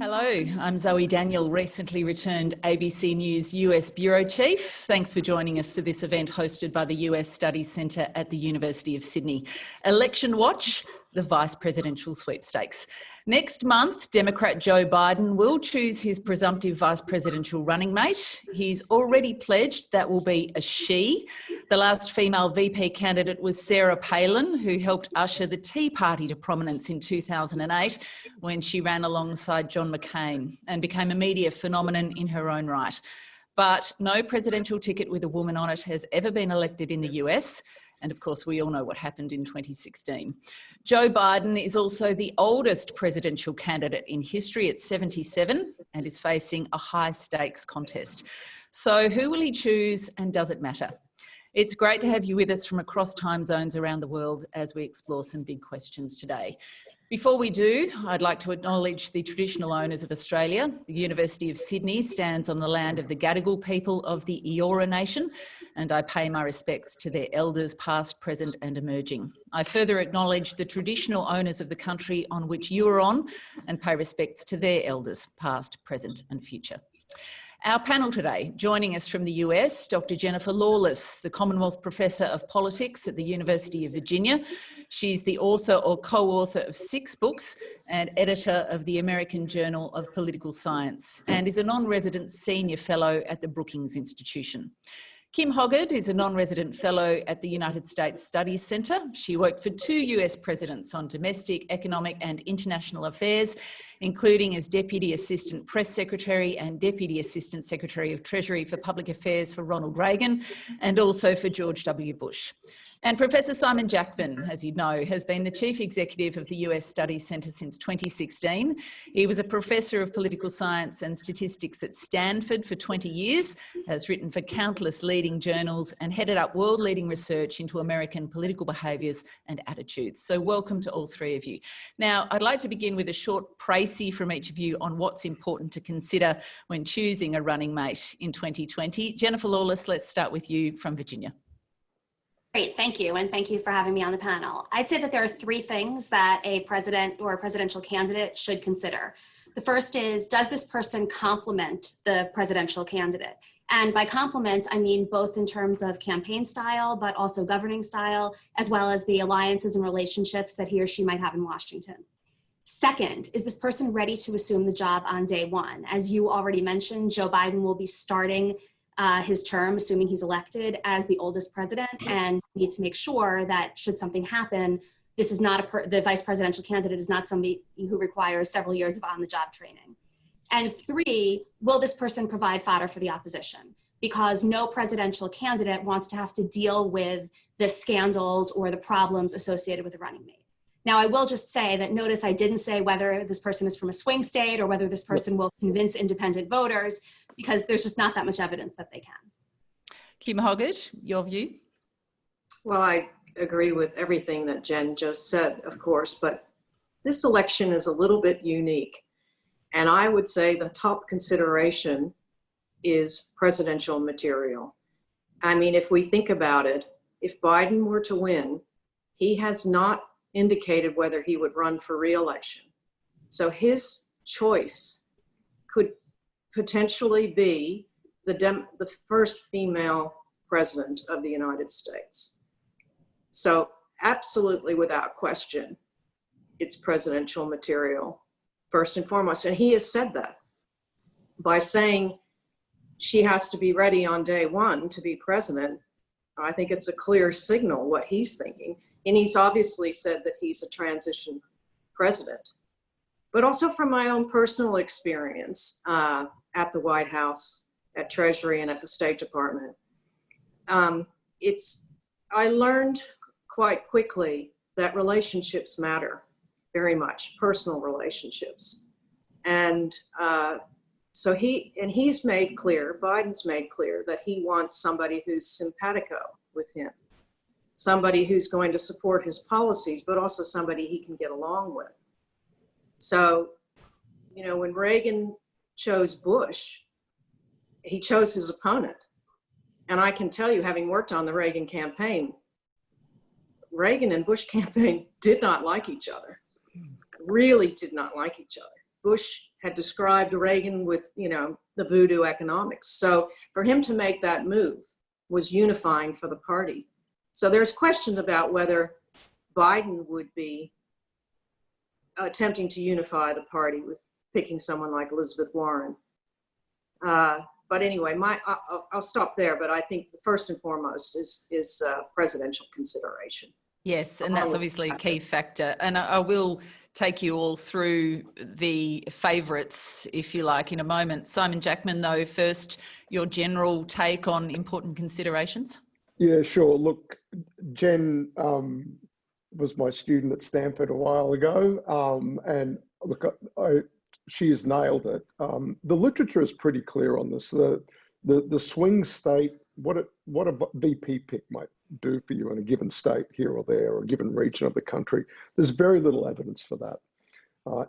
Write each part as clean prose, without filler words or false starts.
Hello, I'm Zoe Daniel, recently returned ABC News US Bureau Chief. Thanks for joining us for this event hosted by the US Studies Centre at the University of Sydney. Election Watch, the Vice Presidential Sweepstakes. Next month, Democrat Joe Biden will choose his presumptive vice presidential running mate. He's already pledged that will be a she. The last female VP candidate was Sarah Palin, who helped usher the Tea Party to prominence in 2008 when she ran alongside John McCain and became a media phenomenon in her own right. But no presidential ticket with a woman on it has ever been elected in the US. And of course, we all know what happened in 2016. Joe Biden is also the oldest presidential candidate in history at 77 and is facing a high stakes contest. So who will he choose, and does it matter? It's great to have you with us from across time zones around the world as we explore some big questions today. Before we do, I'd like to acknowledge the traditional owners of Australia. The University of Sydney stands on the land of the Gadigal people of the Eora Nation, and I pay my respects to their elders past, present and emerging. I further acknowledge the traditional owners of the country on which you are on and pay respects to their elders past, present and future. Our panel today, joining us from the US, Dr. Jennifer Lawless, the Commonwealth Professor of Politics at the University of Virginia. She's the author or co-author of 6 books and editor of the American Journal of Political Science, and is a non-resident senior fellow at the Brookings Institution. Kim Hoggard is a non-resident fellow at the United States Studies Centre. She worked for 2 US presidents on domestic, economic and international affairs, including as Deputy Assistant Press Secretary and Deputy Assistant Secretary of Treasury for Public Affairs for Ronald Reagan, and also for George W. Bush. And Professor Simon Jackman, as you know, has been the Chief Executive of the US Studies Centre since 2016. He was a Professor of Political Science and Statistics at Stanford for 20 years, has written for countless leading journals and headed up world-leading research into American political behaviours and attitudes. So welcome to all 3 of you. Now, I'd like to begin with a short précis from each of you on what's important to consider when choosing a running mate in 2020. Jennifer Lawless, let's start with you from Virginia. Great, thank you, and thank you for having me on the panel. I'd say that there are 3 things that a president or a presidential candidate should consider. The first is, does this person complement the presidential candidate? And by complement, I mean both in terms of campaign style, but also governing style, as well as the alliances and relationships that he or she might have in Washington. Second, is this person ready to assume the job on day one? As you already mentioned, Joe Biden will be starting his term, assuming he's elected, as the oldest president, and we need to make sure that should something happen, this is not the vice presidential candidate is not somebody who requires several years of on-the-job training. And 3, will this person provide fodder for the opposition? Because no presidential candidate wants to have to deal with the scandals or the problems associated with a running mate. Now, I will just say that, notice I didn't say whether this person is from a swing state or whether this person will convince independent voters, because there's just not that much evidence that they can. Kim Hoggard, your view? Well, I agree with everything that Jen just said, of course, but this election is a little bit unique. And I would say the top consideration is presidential material. I mean, if we think about it, if Biden were to win, he has not indicated whether he would run for re-election. So his choice could potentially be the first female president of the United States. So absolutely without question, it's presidential material, first and foremost. And he has said that by saying she has to be ready on day one to be president. I think it's a clear signal what he's thinking. And he's obviously said that he's a transition president. But also from my own personal experience at the White House, at Treasury, and at the State Department, I learned quite quickly that relationships matter very much, personal relationships. And so he's made clear, Biden's made clear, that he wants somebody who's simpatico with him, somebody who's going to support his policies, but also somebody he can get along with. So, you know, when Reagan chose Bush, he chose his opponent. And I can tell you, having worked on the Reagan campaign, Reagan and Bush campaign did not like each other, really did not like each other. Bush had described Reagan with, the voodoo economics. So for him to make that move was unifying for the party. So there's questions about whether Biden would be attempting to unify the party with picking someone like Elizabeth Warren. But anyway, I'll stop there. But I think the first and foremost is presidential consideration. Yes, and that's obviously a key factor. And I will take you all through the favourites, if you like, in a moment. Simon Jackman, though, first, your general take on important considerations? Yeah, sure. Look, Jen was my student at Stanford a while ago, and look, she has nailed it. The literature is pretty clear on this. The swing state, what a VP pick might do for you in a given state here or there, or a given region of the country. There's very little evidence for that.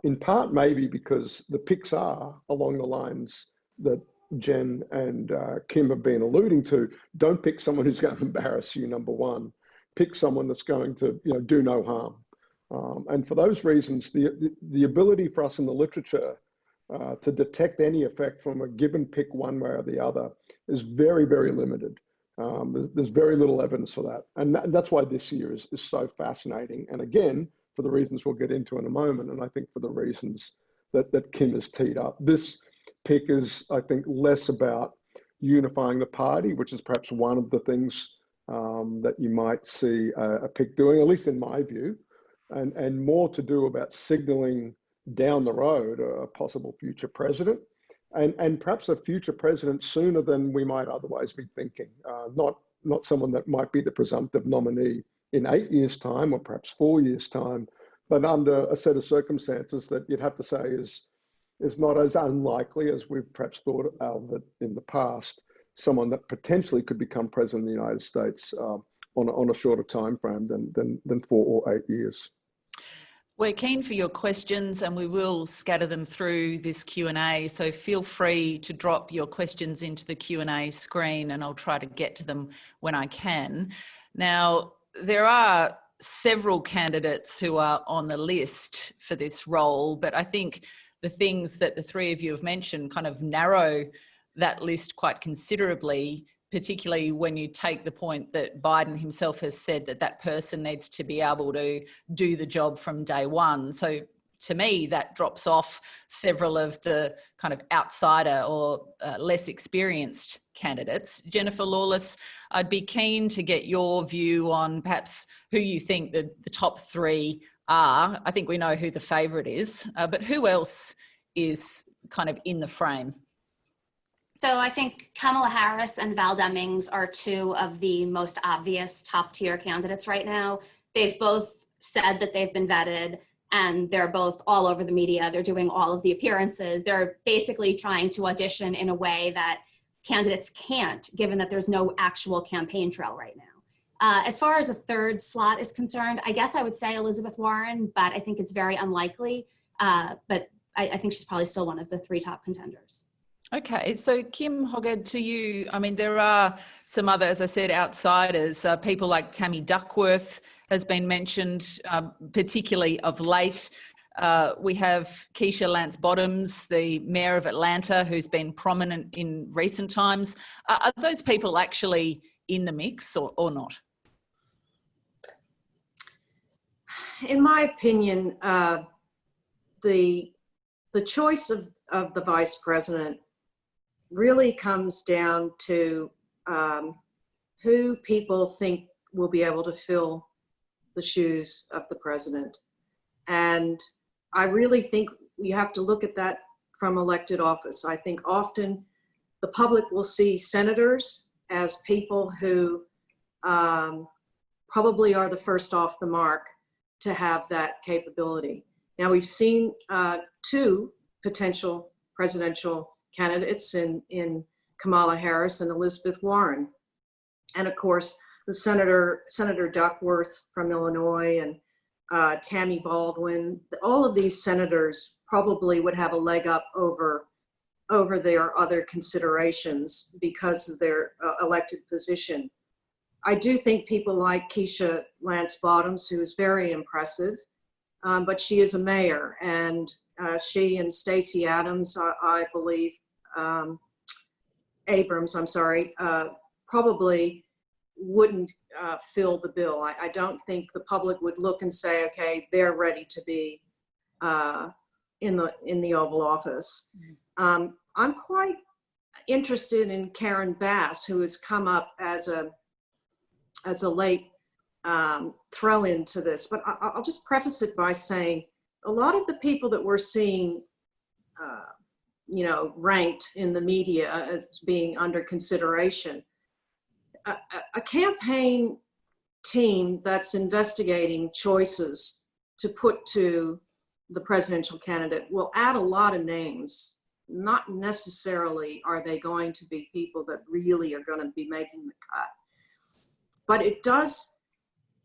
In part, maybe because the picks are along the lines that Jen and Kim have been alluding to. Don't pick someone who's going to embarrass you, number one. Pick someone that's going to do no harm. And for those reasons, the ability for us in the literature to detect any effect from a given pick one way or the other is very, very limited. There's very little evidence for that. And that's why this year is so fascinating. And again, for the reasons we'll get into in a moment, and I think for the reasons that Kim has teed up. This pick is, I think, less about unifying the party, which is perhaps one of the things that you might see a pick doing, at least in my view, and more to do about signaling down the road a possible future president, and perhaps a future president sooner than we might otherwise be thinking. Not someone that might be the presumptive nominee in 8 years' time, or perhaps 4 years' time, but under a set of circumstances that you'd have to say is not as unlikely as we've perhaps thought of it in the past. Someone that potentially could become president of the United States on a shorter time frame than 4 or 8 years. We're keen for your questions, and we will scatter them through this Q&A. So feel free to drop your questions into the Q&A screen, and I'll try to get to them when I can. Now, there are several candidates who are on the list for this role, but I think the things that the three of you have mentioned kind of narrow that list quite considerably, particularly when you take the point that Biden himself has said that that person needs to be able to do the job from day one. So to me, that drops off several of the kind of outsider or less experienced candidates. Jennifer Lawless, I'd be keen to get your view on perhaps who you think the top three are. I think we know who the favourite is, but who else is kind of in the frame? So I think Kamala Harris and Val Demings are two of the most obvious top tier candidates right now. They've both said that they've been vetted, and they're both all over the media. They're doing all of the appearances. They're basically trying to audition in a way that candidates can't, given that there's no actual campaign trail right now. As far as a third slot is concerned, I guess I would say Elizabeth Warren, but I think it's very unlikely. But I think she's probably still one of the three top contenders. Okay, so Kim Hoggard, to you, I mean, there are some other, as I said, outsiders. People like Tammy Duckworth has been mentioned, particularly of late. We have Keisha Lance Bottoms, the mayor of Atlanta, who's been prominent in recent times. Are those people actually in the mix or not? In my opinion, the choice of the vice president really comes down to who people think will be able to fill the shoes of the president. And I really think you have to look at that from elected office. I think often the public will see senators as people who probably are the first off the mark to have that capability. Now, we've seen two potential presidential candidates in Kamala Harris and Elizabeth Warren. And of course, the Senator Duckworth from Illinois and Tammy Baldwin, all of these senators probably would have a leg up over their other considerations because of their elected position. I do think people like Keisha Lance Bottoms, who is very impressive, but she is a mayor, and she and Stacey Adams, I believe, Abrams, I'm sorry, probably wouldn't fill the bill. I don't think the public would look and say, okay, they're ready to be in the Oval Office. I'm quite interested in Karen Bass, who has come up as a late throw into this, but I'll just preface it by saying a lot of the people that we're seeing ranked in the media as being under consideration, a campaign team that's investigating choices to put to the presidential candidate will add a lot of names. Not necessarily are they going to be people that really are going to be making the cut. But it does,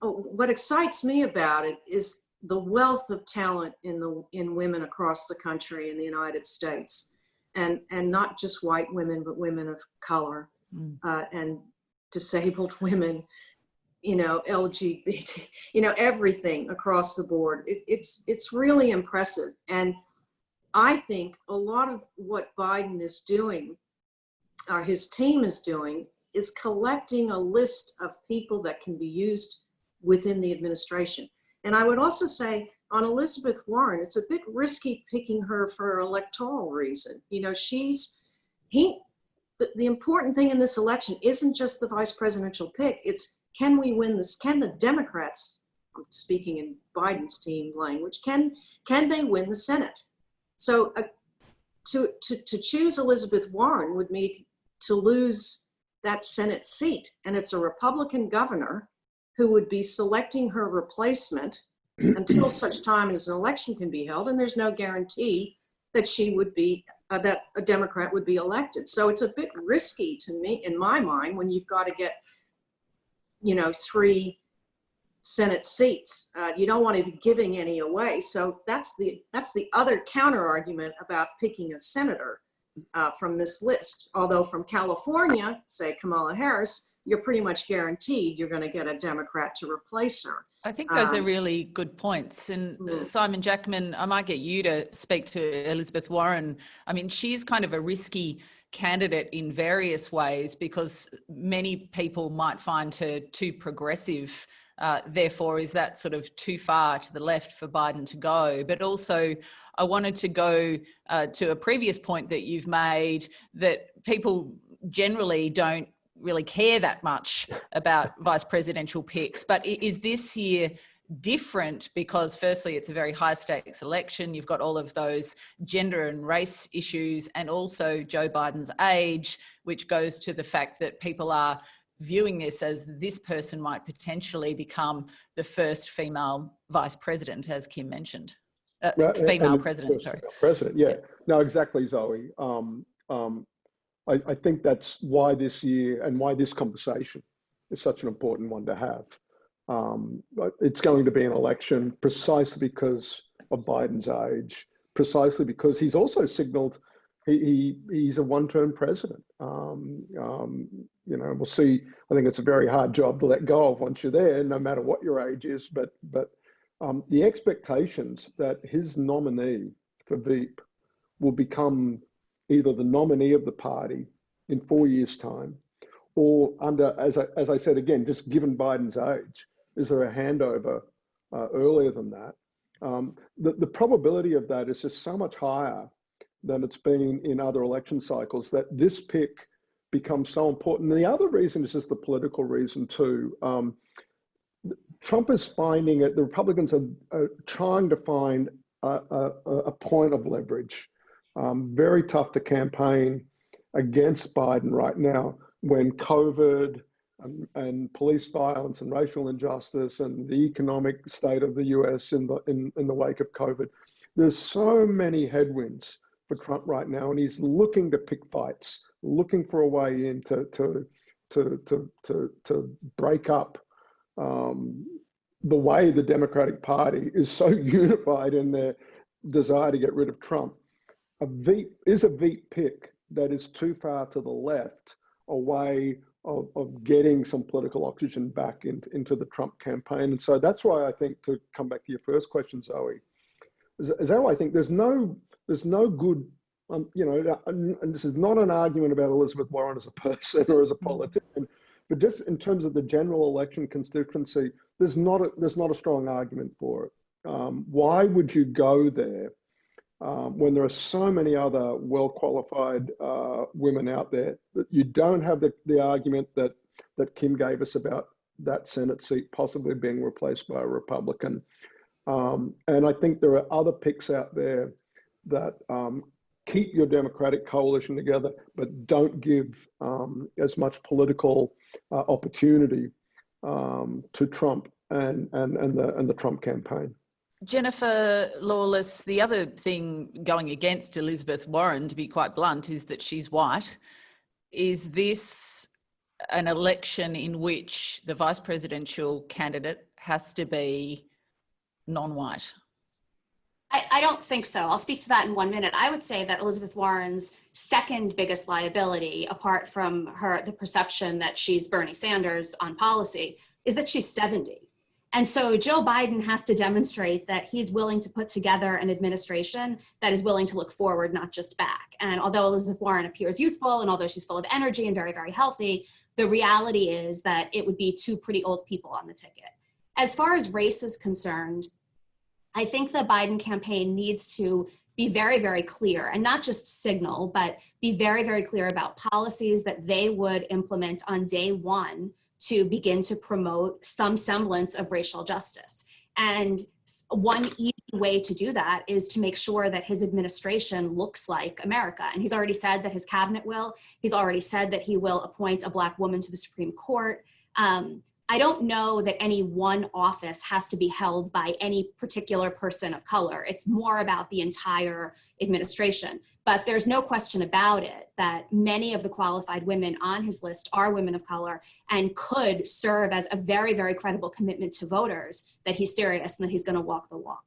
what excites me about it is the wealth of talent in women across the country in the United States. And not just white women, but women of color and disabled women, LGBT, everything across the board. It's really impressive. And I think a lot of what Biden is doing, or his team is doing, is collecting a list of people that can be used within the administration. And I would also say on Elizabeth Warren, it's a bit risky picking her for electoral reason. The important thing in this election isn't just the vice presidential pick, it's can we win this, can the Democrats, I'm speaking in Biden's team language, can they win the Senate? So to choose Elizabeth Warren would mean to lose that Senate seat. And it's a Republican governor who would be selecting her replacement until such time as an election can be held. And there's no guarantee that she would be, that a Democrat would be elected. So it's a bit risky to me, in my mind, when you've got to get, 3 Senate seats. You don't want to be giving any away. So that's the other counter argument about picking a senator from this list. Although from California, say Kamala Harris, you're pretty much guaranteed you're going to get a Democrat to replace her. I think those are really good points. And Simon Jackman, I might get you to speak to Elizabeth Warren. I mean, she's kind of a risky candidate in various ways because many people might find her too progressive. Therefore, is that sort of too far to the left for Biden to go? But also, I wanted to go to a previous point that you've made, that people generally don't really care that much about vice presidential picks. But is this year different because firstly, it's a very high stakes election. You've got all of those gender and race issues, and also Joe Biden's age, which goes to the fact that people are viewing this as this person might potentially become the first female vice president, as Kim mentioned. Female president, sorry. President, yeah. No, exactly, Zoe. I think that's why this year and why this conversation is such an important one to have. It's going to be an election precisely because of Biden's age, precisely because he's also signaled he's a one-term president. We'll see. I think it's a very hard job to let go of once you're there, no matter what your age is. But the expectations that his nominee for Veep will become either the nominee of the party in 4 years' time, or under, as I said again, just given Biden's age, is there a handover earlier than that? The probability of that is just so much higher than it's been in other election cycles that this pick becomes so important. And the other reason is just the political reason too. Trump is finding it, the Republicans are trying to find a point of leverage. Very tough to campaign against Biden right now when COVID and police violence and racial injustice and the economic state of the US in the wake of COVID. There's so many headwinds for Trump right now, and he's looking to pick fights, looking for a way in to break up the way the Democratic Party is so unified in their desire to get rid of Trump. A Veep pick that is too far to the left, away of getting some political oxygen back into the Trump campaign. And so that's why I think, to come back to your first question, Zoe, is how I think there's no good, you know, and this is not an argument about Elizabeth Warren as a person or as a politician, but just in terms of the general election constituency, there's not a strong argument for it. Why would you go there when there are so many other well-qualified women out there? That you don't have the argument that Kim gave us about that Senate seat possibly being replaced by a Republican. And I think there are other picks out there that keep your Democratic coalition together, but don't give as much political opportunity to Trump and the Trump campaign. Jennifer Lawless, the other thing going against Elizabeth Warren, to be quite blunt, is that she's white. Is this an election in which the vice presidential candidate has to be non-white? I don't think so. I'll speak to that in 1 minute. I would say that Elizabeth Warren's second biggest liability, apart from the perception that she's Bernie Sanders on policy, is that she's 70. And so Joe Biden has to demonstrate that he's willing to put together an administration that is willing to look forward, not just back. And although Elizabeth Warren appears youthful, and although she's full of energy and very, very healthy, the reality is that it would be two pretty old people on the ticket. As far as race is concerned, I think the Biden campaign needs to be very, very clear, and not just signal, but be very, very clear about policies that they would implement on day one to begin to promote some semblance of racial justice. And one easy way to do that is to make sure that his administration looks like America. And he's already said that his cabinet will. He's already said that he will appoint a Black woman to the Supreme Court. I don't know that any one office has to be held by any particular person of color. It's more about the entire administration. But there's no question about it that many of the qualified women on his list are women of color and could serve as a very, very credible commitment to voters that he's serious and that he's going to walk the walk.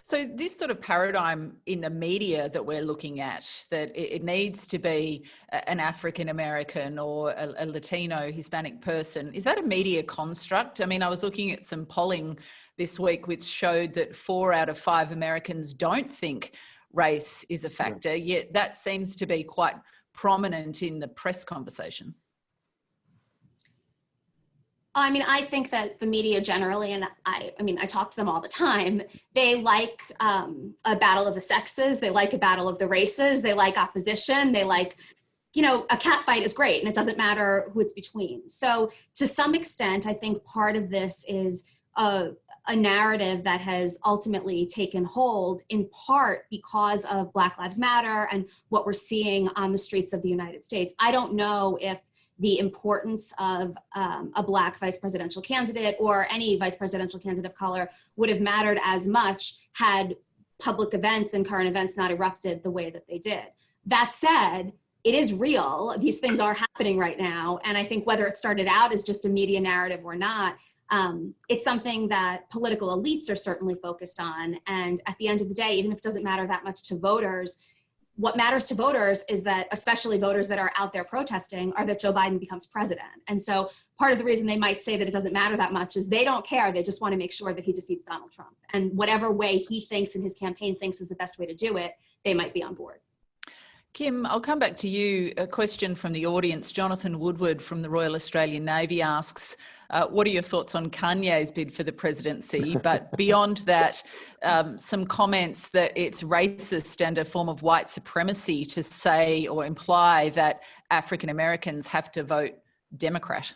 So this sort of paradigm in the media that we're looking at, that it needs to be an African-American or a Latino, Hispanic person, is that a media construct? I mean, I was looking at some polling this week which showed that 4 out of 5 Americans don't think race is a factor, yet that seems to be quite prominent in the press conversation. I mean, I think that the media generally, and I mean, I talk to them all the time, they like a battle of the sexes, they like a battle of the races, they like opposition, they like, you know, a cat fight is great and it doesn't matter who it's between. So to some extent, I think part of this is a narrative that has ultimately taken hold in part because of Black Lives Matter and what we're seeing on the streets of the United States. I don't know if the importance of a Black vice presidential candidate or any vice presidential candidate of color would have mattered as much had public events and current events not erupted the way that they did. That said, it is real. These things are happening right now. And I think whether it started out as just a media narrative or not, it's something that political elites are certainly focused on. And at the end of the day, even if it doesn't matter that much to voters, what matters to voters is that, especially voters that are out there protesting, are that Joe Biden becomes president. And so part of the reason they might say that it doesn't matter that much is they don't care. They just want to make sure that he defeats Donald Trump. And whatever way he thinks and his campaign thinks is the best way to do it, they might be on board. Kim, I'll come back to you. A question from the audience. Jonathan Woodward from the Royal Australian Navy asks, what are your thoughts on Kanye's bid for the presidency? But beyond that, some comments that it's racist and a form of white supremacy to say or imply that African Americans have to vote Democrat.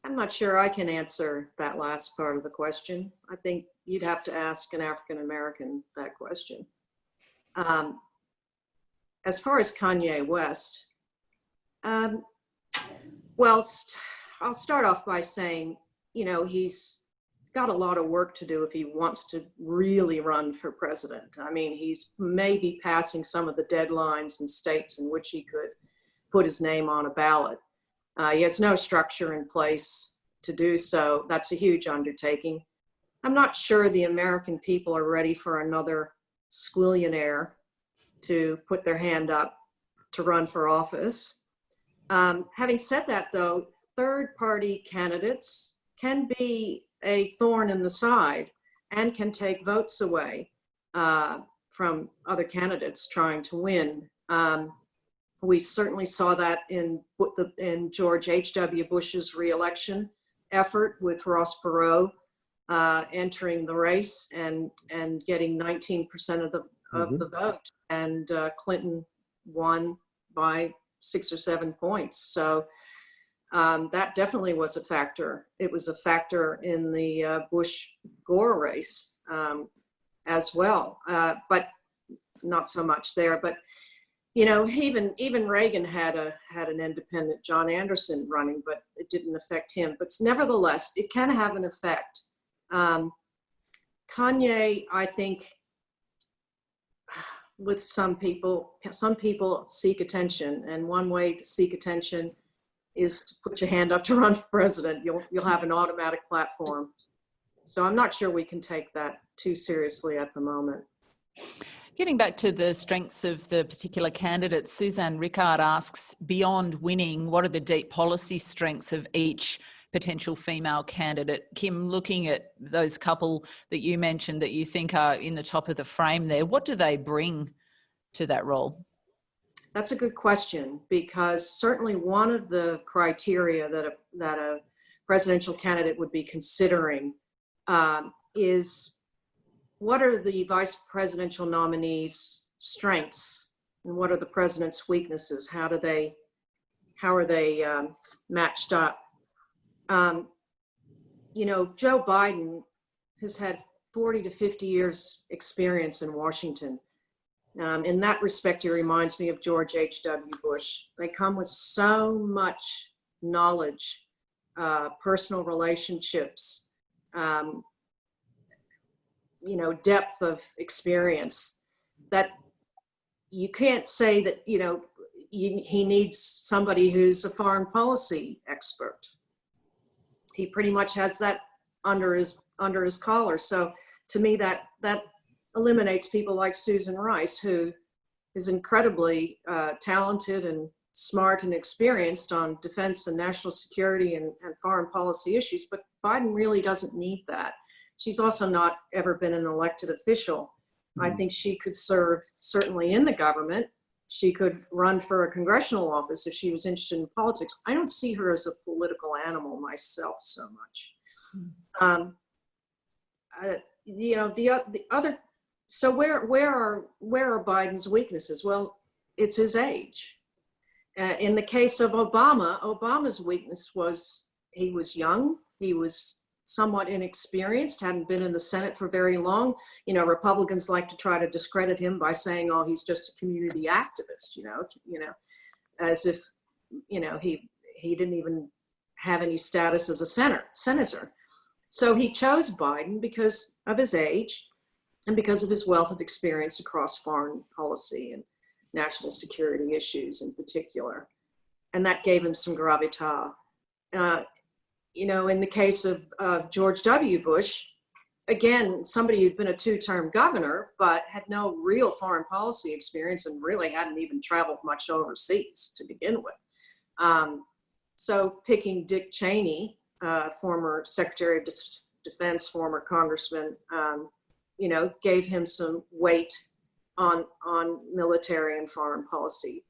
I'm not sure I can answer that last part of the question. I think you'd have to ask an African American that question. As far as Kanye West, well, I'll start off by saying, you know, he's got a lot of work to do if he wants to really run for president. I mean, he's maybe passing some of the deadlines in states in which he could put his name on a ballot. He has no structure in place to do so. That's a huge undertaking. I'm not sure the American people are ready for another squillionaire to put their hand up to run for office. Having said that, though, third-party candidates can be a thorn in the side and can take votes away from other candidates trying to win. We certainly saw that in George H.W. Bush's reelection effort with Ross Perot entering the race and getting 19% of the vote, and Clinton won by 6 or 7 points. So that definitely was a factor. It was a factor in the Bush-Gore race as well, but not so much there. But you know, even Reagan had an independent, John Anderson, running, but it didn't affect him. But nevertheless, it can have an effect. Kanye, I think, with some people seek attention, and one way to seek attention is to put your hand up to run for president. You'll have an automatic platform. So I'm not sure we can take that too seriously at the moment. Getting back to the strengths of the particular candidates, Suzanne Rickard asks, beyond winning, what are the deep policy strengths of each potential female candidate? Kim, looking at those couple that you mentioned that you think are in the top of the frame there, what do they bring to that role? That's a good question, because certainly one of the criteria that a presidential candidate would be considering is, what are the vice presidential nominees' strengths and what are the president's weaknesses? How are they matched up? You know, Joe Biden has had 40 to 50 years experience in Washington. In that respect, he reminds me of George H.W. Bush. They come with so much knowledge, personal relationships, you know, depth of experience, that you can't say that, you know, he needs somebody who's a foreign policy expert. He pretty much has that under his collar. So to me, that eliminates people like Susan Rice, who is incredibly talented and smart and experienced on defense and national security and foreign policy issues, but Biden really doesn't need that. She's also not ever been an elected official. I think she could serve certainly in the government. She could run for a congressional office if she was interested in politics. I don't see her as a political animal myself so much. You know, the other. So where are Biden's weaknesses? Well, it's his age. In the case of Obama, Obama's weakness was he was young. He was somewhat inexperienced, hadn't been in the Senate for very long. You know, Republicans like to try to discredit him by saying, oh, he's just a community activist, you know, as if, you know, he didn't even have any status as a senator. So he chose Biden because of his age and because of his wealth of experience across foreign policy and national security issues in particular. And that gave him some gravitas. You know, in the case of George W. Bush, again, somebody who'd been a 2-term governor, but had no real foreign policy experience and really hadn't even traveled much overseas to begin with. So picking Dick Cheney, former Secretary of Defense, former congressman, you know, gave him some weight on military and foreign policy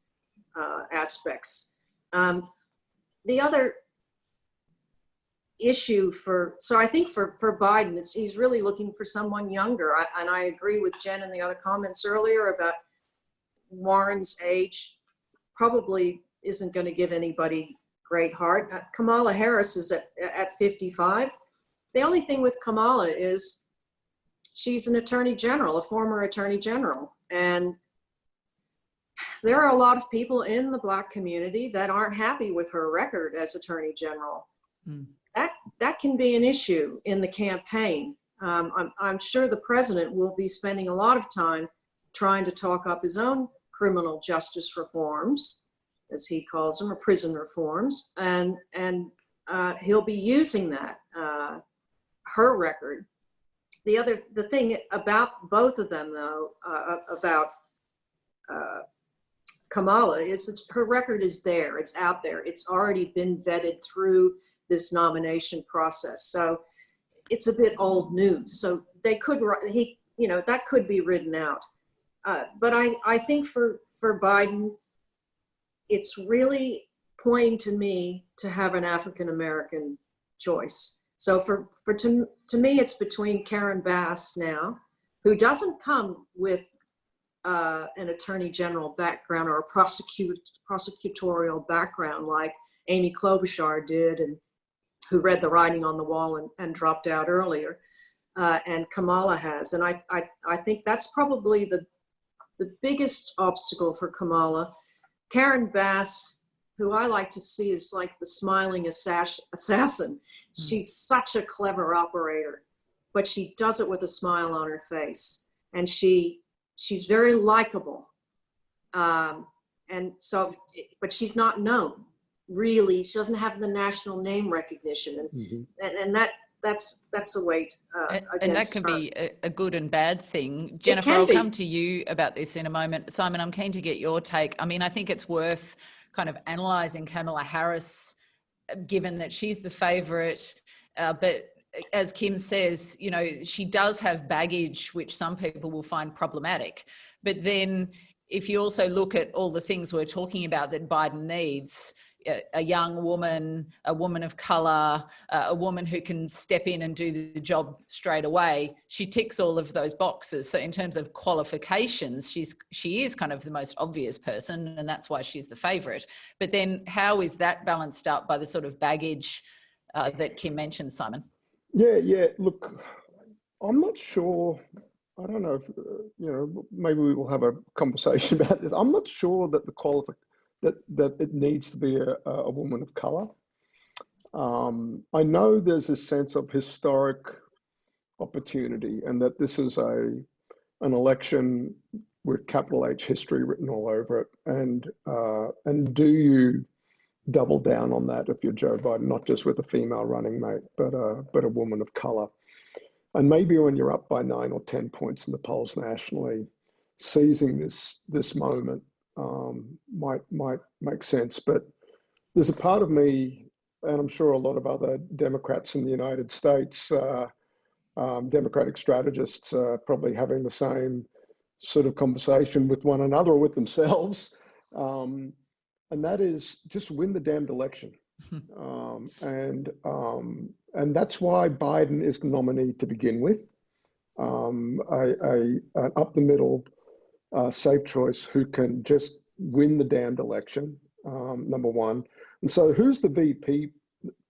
aspects. The other issue so I think for Biden, he's really looking for someone younger. And I agree with Jen and the other comments earlier about Warren's age probably isn't going to give anybody great heart. Kamala Harris is at 55. The only thing with Kamala is she's an attorney general, a former attorney general. And there are a lot of people in the Black community that aren't happy with her record as attorney general. That can be an issue in the campaign. I'm sure the president will be spending a lot of time trying to talk up his own criminal justice reforms, as he calls them, or prison reforms, and he'll be using that, her record. The thing about both of them, though, about Kamala is, her record is there, it's out there, it's already been vetted through this nomination process. So it's a bit old news. So they could, that could be written out. But I think for Biden, it's really pointing to me to have an African-American choice. So to me, it's between Karen Bass now, who doesn't come with an attorney general background or a prosecutorial background like Amy Klobuchar did, and who read the writing on the wall and dropped out earlier, and Kamala has. And I think that's probably the biggest obstacle for Kamala. Karen Bass, who I like to see as like the smiling assassin. She's such a clever operator, but she does it with a smile on her face. And she's very likable. And so, but she's not known, really. She doesn't have the national name recognition. And that's a weight and that can be a good and bad thing. Jennifer, I'll come to you about this in a moment. Simon, I'm keen to get your take. I mean, I think it's worth kind of analysing Kamala Harris, given that she's the favourite, but as Kim says, you know, she does have baggage, which some people will find problematic. But then if you also look at all the things we're talking about that Biden needs, a young woman, a woman of colour, a woman who can step in and do the job straight away, she ticks all of those boxes. So in terms of qualifications, she is kind of the most obvious person, and that's why she's the favourite. But then how is that balanced up by the sort of baggage that Kim mentioned, Simon? Yeah. Look, I'm not sure. I don't know if, maybe we will have a conversation about this. I'm not sure that that it needs to be a woman of colour. I know there's a sense of historic opportunity, and that this is an election with capital H history written all over it. And do you double down on that if you're Joe Biden, not just with a female running mate, but a woman of colour? And maybe when you're up by 9 or 10 points in the polls nationally, seizing this moment might make sense. But there's a part of me, and I'm sure a lot of other Democrats in the United States, Democratic strategists, probably having the same sort of conversation with one another or with themselves, and that is just win the damned election. And that's why Biden is the nominee to begin with, an up the middle, safe choice who can just win the damned election, number one. And so who's the VP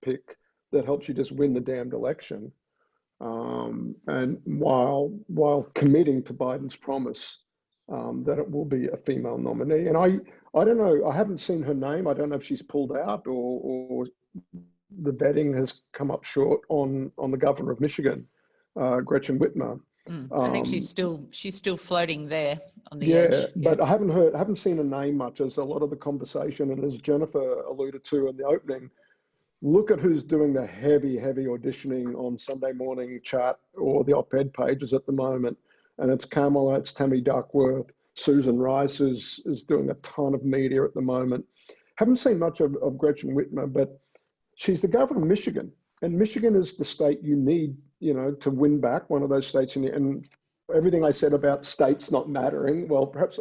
pick that helps you just win the damned election? And while committing to Biden's promise that it will be a female nominee. And I don't know, I haven't seen her name. I don't know if she's pulled out or the vetting has come up short on the governor of Michigan, Gretchen Whitmer. I think she's still floating there on the edge. Yeah, but I haven't seen a name much, as a lot of the conversation, and as Jennifer alluded to in the opening, look at who's doing the heavy auditioning on Sunday morning chat or the op-ed pages at the moment. And it's Kamala, it's Tammy Duckworth, Susan Rice is doing a ton of media at the moment. Haven't seen much of Gretchen Whitmer, but she's the governor of Michigan. And Michigan is the state you need, to win back, one of those states. And everything I said about states not mattering, well, perhaps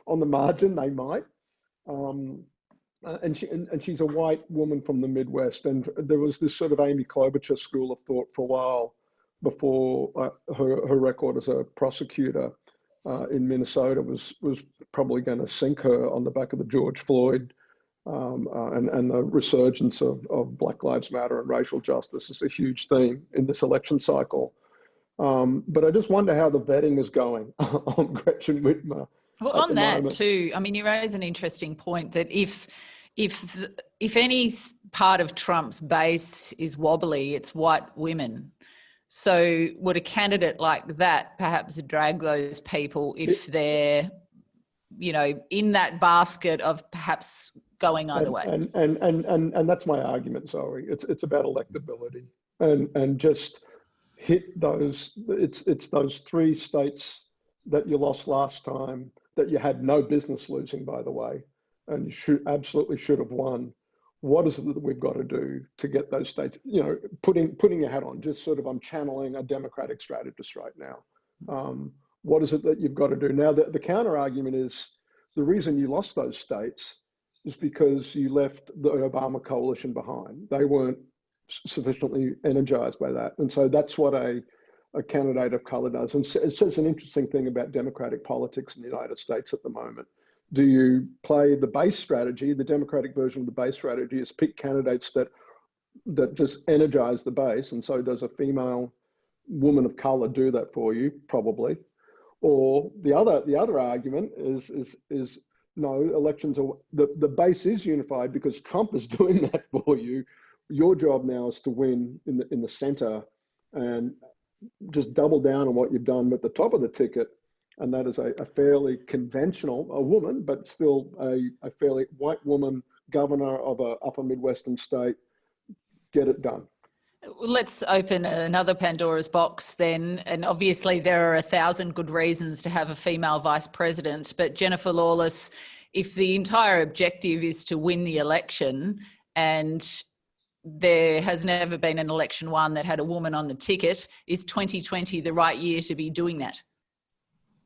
on the margin they might. And she's a white woman from the Midwest. And there was this sort of Amy Klobuchar school of thought for a while before her record as a prosecutor in Minnesota was probably going to sink her on the back of the George Floyd and the resurgence of Black Lives Matter and racial justice is a huge theme in this election cycle. But I just wonder how the vetting is going on Gretchen Whitmer. Well, on that too, I mean, you raise an interesting point that if any part of Trump's base is wobbly, it's white women. So would a candidate like that perhaps drag those people if they're, in that basket of perhaps going either way? And that's my argument, Zoe. It's about electability and just hit those. It's those 3 states that you lost last time, that you had no business losing, by the way, and you absolutely should have won. What is it that we've got to do to get those states, you know, putting your hat on, just sort of, I'm channeling a Democratic strategist right now. What is it that you've got to do? Now, the counter argument is the reason you lost those states is because you left the Obama coalition behind. They weren't sufficiently energized by that. And so that's what a candidate of color does. And it says an interesting thing about democratic politics in the United States at the moment. Do you play the base strategy? The Democratic version of the base strategy is pick candidates that just energize the base. And so does a female woman of color do that for you? Probably. Or the other argument is no, elections are, the base is unified because Trump is doing that for you. Your job now is to win in the center and just double down on what you've done at the top of the ticket. And that is a fairly conventional, a woman, but still a fairly white woman, governor of a upper Midwestern state. Get it done. Let's open another Pandora's box then. And obviously there are 1,000 good reasons to have a female vice president, but Jennifer Lawless, if the entire objective is to win the election, and there has never been an election won that had a woman on the ticket, is 2020 the right year to be doing that?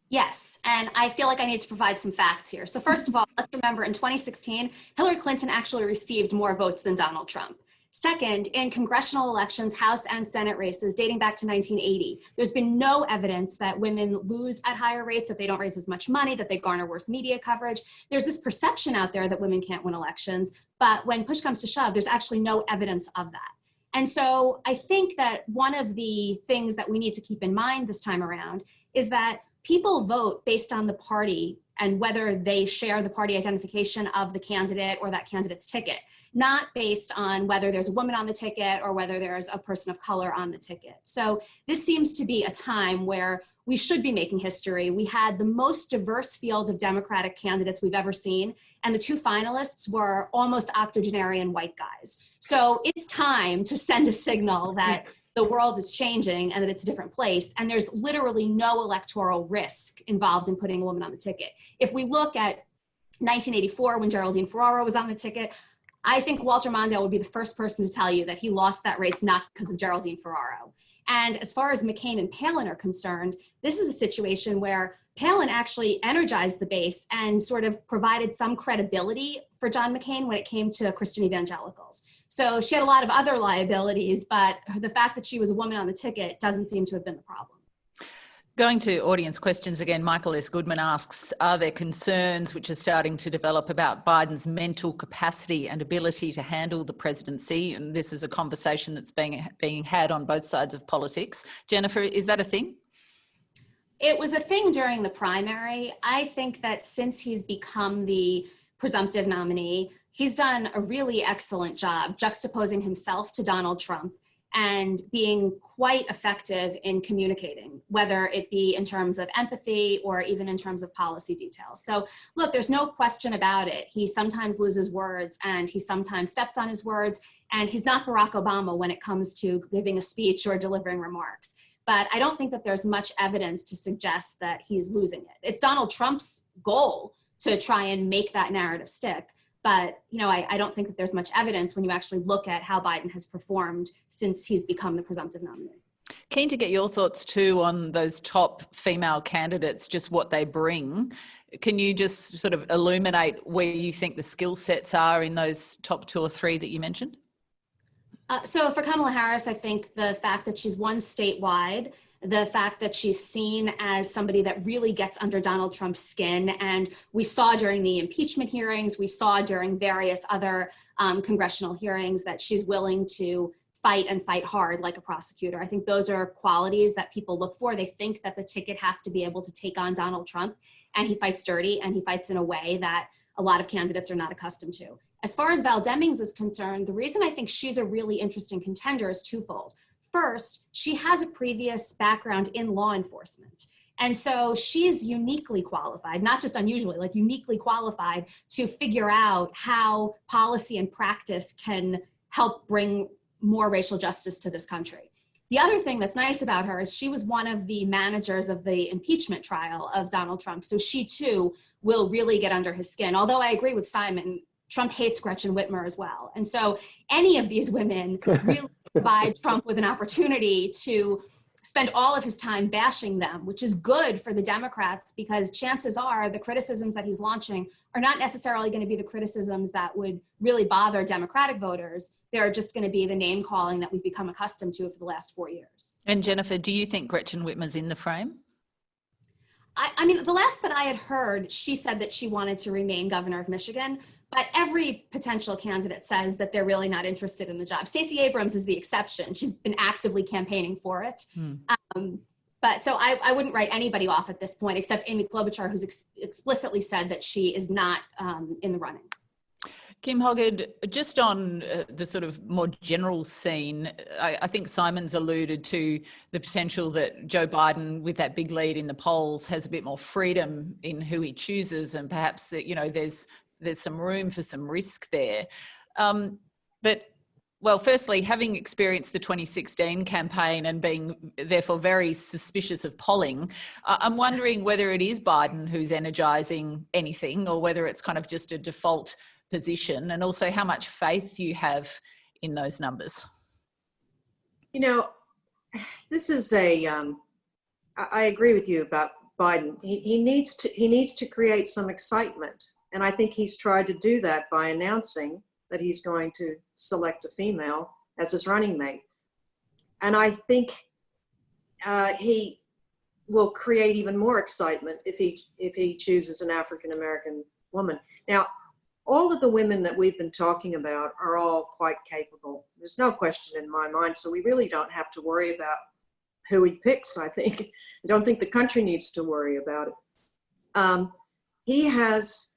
Yes, and I feel like I need to provide some facts here. So first of all, let's remember in 2016, Hillary Clinton actually received more votes than Donald Trump. Second, in congressional elections, House and Senate races dating back to 1980, there's been no evidence that women lose at higher rates, that they don't raise as much money, that they garner worse media coverage. There's this perception out there that women can't win elections, but when push comes to shove, there's actually no evidence of that. And so I think that one of the things that we need to keep in mind this time around is that people vote based on the party and whether they share the party identification of the candidate or that candidate's ticket, not based on whether there's a woman on the ticket or whether there's a person of color on the ticket. So this seems to be a time where we should be making history. We had the most diverse field of Democratic candidates we've ever seen, and the two finalists were almost octogenarian white guys. So it's time to send a signal that the world is changing and that it's a different place. And there's literally no electoral risk involved in putting a woman on the ticket. If we look at 1984, when Geraldine Ferraro was on the ticket, I think Walter Mondale would be the first person to tell you that he lost that race not because of Geraldine Ferraro. And as far as McCain and Palin are concerned, this is a situation where Palin actually energized the base and sort of provided some credibility for John McCain when it came to Christian evangelicals. So she had a lot of other liabilities, but the fact that she was a woman on the ticket doesn't seem to have been the problem. Going to audience questions again, Michael S. Goodman asks, are there concerns which are starting to develop about Biden's mental capacity and ability to handle the presidency? And this is a conversation that's being had on both sides of politics. Jennifer, is that a thing? It was a thing during the primary. I think that since he's become the presumptive nominee, he's done a really excellent job juxtaposing himself to Donald Trump and being quite effective in communicating, whether it be in terms of empathy or even in terms of policy details. So look, there's no question about it. He sometimes loses words and he sometimes steps on his words, and he's not Barack Obama when it comes to giving a speech or delivering remarks. But I don't think that there's much evidence to suggest that he's losing it. It's Donald Trump's goal to try and make that narrative stick. But I don't think that there's much evidence when you actually look at how Biden has performed since he's become the presumptive nominee. Keen to get your thoughts too on those top female candidates, just what they bring. Can you just sort of illuminate where you think the skill sets are in those top 2 or 3 that you mentioned? So for Kamala Harris, I think the fact that she's won statewide, the fact that she's seen as somebody that really gets under Donald Trump's skin, and we saw during the impeachment hearings, we saw during various other congressional hearings that she's willing to fight and fight hard like a prosecutor. I think those are qualities that people look for. They think that the ticket has to be able to take on Donald Trump, and he fights dirty and he fights in a way that a lot of candidates are not accustomed to. As far as Val Demings is concerned, the reason I think she's a really interesting contender is twofold. First, she has a previous background in law enforcement. And so she is uniquely qualified, not just unusually, like uniquely qualified to figure out how policy and practice can help bring more racial justice to this country. The other thing that's nice about her is she was one of the managers of the impeachment trial of Donald Trump. So she too will really get under his skin. Although I agree with Simon, Trump hates Gretchen Whitmer as well. And so any of these women really provide Trump with an opportunity to spend all of his time bashing them, which is good for the Democrats, because chances are the criticisms that he's launching are not necessarily going to be the criticisms that would really bother Democratic voters. They're just going to be the name calling that we've become accustomed to for the last 4 years. And Jennifer, do you think Gretchen Whitmer's in the frame? I mean, the last that I had heard, she said that she wanted to remain governor of Michigan, but every potential candidate says that they're really not interested in the job. Stacey Abrams is the exception. She's been actively campaigning for it. But so I wouldn't write anybody off at this point, except Amy Klobuchar, who's explicitly said that she is not in the running. Kim Hoggard, just on the sort of more general scene, I think Simon's alluded to the potential that Joe Biden, with that big lead in the polls, has a bit more freedom in who he chooses, and perhaps that, you know, there's some room for some risk there. But, well, firstly, having experienced the 2016 campaign and being therefore very suspicious of polling, I'm wondering whether it is Biden who's energising anything, or whether it's kind of just a default position, and also how much faith you have in those numbers. You know, this is I agree with you about Biden. He needs to create some excitement. And I think he's tried to do that by announcing that he's going to select a female as his running mate. And I think he will create even more excitement if he chooses an African-American woman. Now, all of the women that we've been talking about are all quite capable. There's no question in my mind. So we really don't have to worry about who he picks, I think. I don't think the country needs to worry about it. He has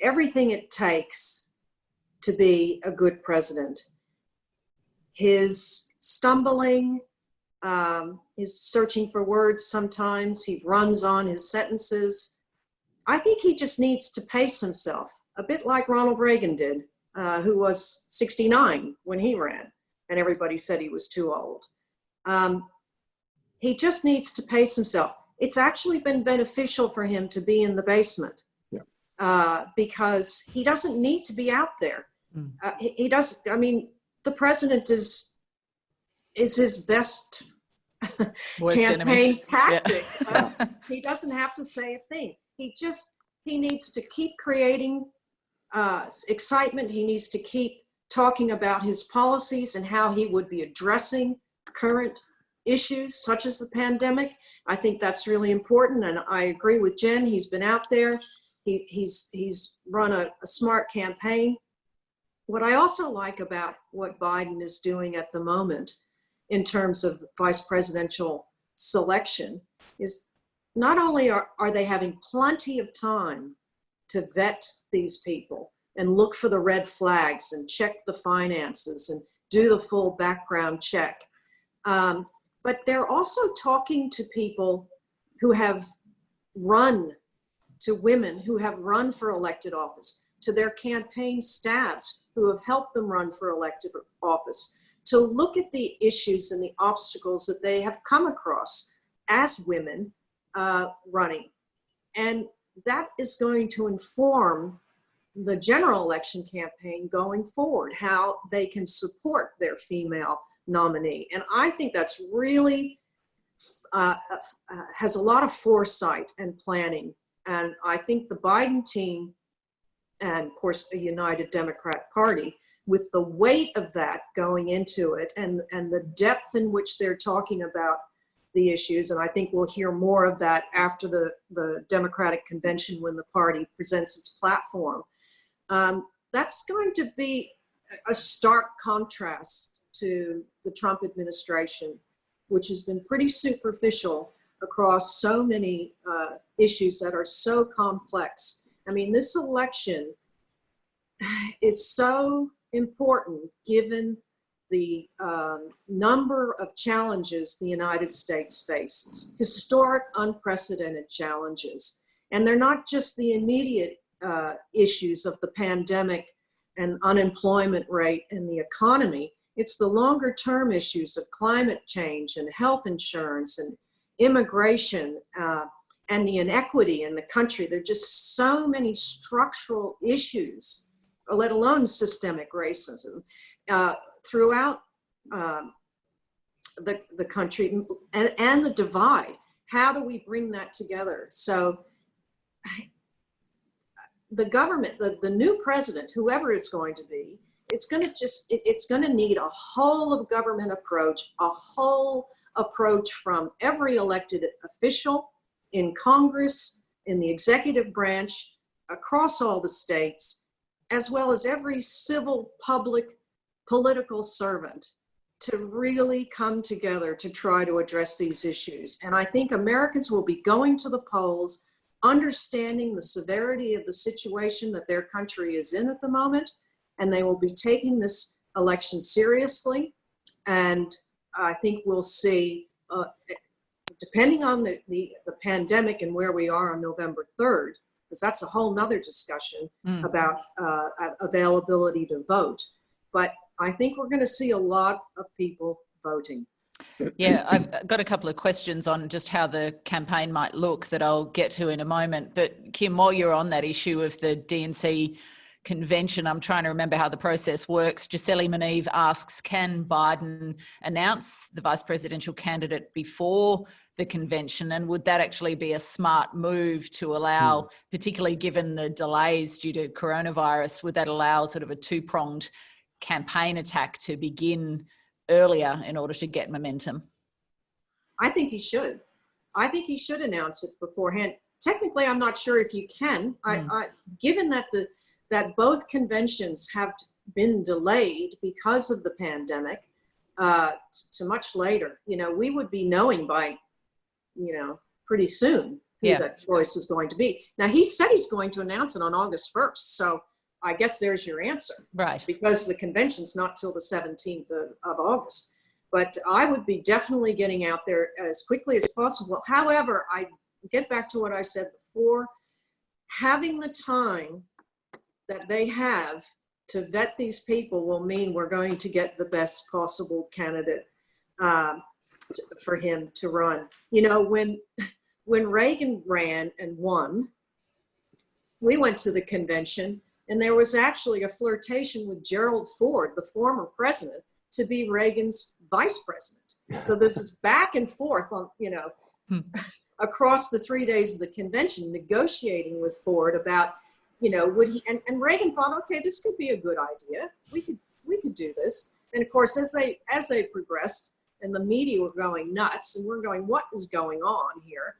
everything it takes to be a good president. His stumbling, his searching for words sometimes, he runs on his sentences. I think he just needs to pace himself, a bit like Ronald Reagan did, who was 69 when he ran, and everybody said he was too old. He just needs to pace himself. It's actually been beneficial for him to be in the basement, because he doesn't need to be out there. He does. I mean, the president is his best campaign tactic. Yeah. He doesn't have to say a thing. He needs to keep creating excitement. He needs to keep talking about his policies and how he would be addressing current issues such as the pandemic. I think that's really important. And I agree with Jen. He's been out there. He's run a smart campaign. What I also like about what Biden is doing at the moment in terms of vice presidential selection is not only are they having plenty of time to vet these people and look for the red flags and check the finances and do the full background check, but they're also talking to people who have run, to women who have run for elected office, to their campaign staffs who have helped them run for elected office, to look at the issues and the obstacles that they have come across as women running. And that is going to inform the general election campaign going forward, how they can support their female nominee. And I think that's really has a lot of foresight and planning. And I think the Biden team, and of course the United Democrat Party, with the weight of that going into it and the depth in which they're talking about the issues, and I think we'll hear more of that after the Democratic convention when the party presents its platform. That's going to be a stark contrast to the Trump administration, which has been pretty superficial across so many issues that are so complex. I mean, this election is so important given the number of challenges the United States faces, historic, unprecedented challenges. And they're not just the immediate issues of the pandemic and unemployment rate and the economy. It's the longer term issues of climate change and health insurance and immigration and the inequity in the country. There are just so many structural issues, let alone systemic racism, throughout the country and the divide. How do we bring that together? So the government, the new president, whoever it's going to be, it's going to need a whole of government approach, a whole approach from every elected official in Congress, in the executive branch, across all the states, as well as every civil, public, political servant, to really come together to try to address these issues. And I think Americans will be going to the polls, understanding the severity of the situation that their country is in at the moment, and they will be taking this election seriously. And I think we'll see, depending on the pandemic and where we are on November 3rd, because that's a whole nother discussion about availability to vote. But I think we're going to see a lot of people voting. Yeah, I've got a couple of questions on just how the campaign might look that I'll get to in a moment. But Kim, while you're on that issue of the DNC convention, I'm trying to remember how the process works. Giselle Maniv asks, can Biden announce the vice presidential candidate before the convention? And would that actually be a smart move to allow, particularly given the delays due to coronavirus, would that allow sort of a two-pronged campaign attack to begin earlier in order to get momentum? I think he should. I think he should announce it beforehand. Technically, I'm not sure if you can. Given that both conventions have been delayed because of the pandemic to much later, we would be knowing by, pretty soon who that choice was going to be. Now, he said he's going to announce it on August 1st. So I guess there's your answer. Right. Because the convention's not till the 17th of August. But I would be definitely getting out there as quickly as possible. However, I get back to what I said before, having the time that they have to vet these people will mean we're going to get the best possible candidate for him to run. When Reagan ran and won, we went to the convention, and there was actually a flirtation with Gerald Ford, the former president, to be Reagan's vice president. So this is back and forth on, across the 3 days of the convention, negotiating with Ford about, would he, and Reagan thought, okay, this could be a good idea. We could do this. And of course, as they progressed and the media were going nuts and we're going, what is going on here?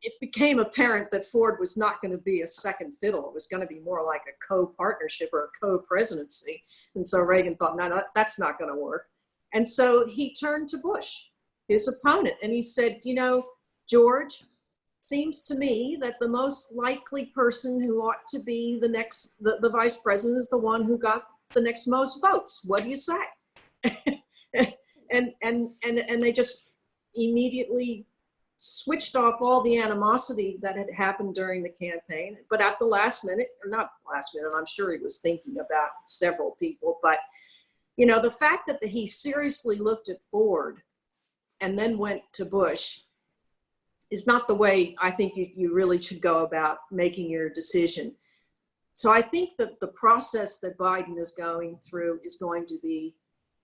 It became apparent that Ford was not going to be a second fiddle. It was going to be more like a co-partnership or a co-presidency. And so Reagan thought, no, that's not going to work. And so he turned to Bush, his opponent, and he said, George, seems to me that the most likely person who ought to be the vice president is the one who got the next most votes. What do you say? and they just immediately switched off all the animosity that had happened during the campaign. But at the last minute, or not last minute, I'm sure he was thinking about several people. But, the fact that he seriously looked at Ford and then went to Bush is not the way I think you really should go about making your decision. So I think that the process that Biden is going through is going to be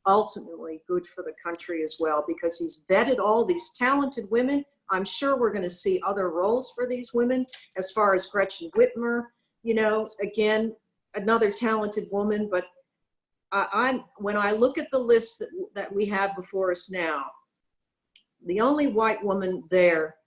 ultimately good for the country as well, because he's vetted all these talented women. I'm sure we're going to see other roles for these women, as far as Gretchen Whitmer, again, another talented woman. But when I look at the list that we have before us now, the only white woman there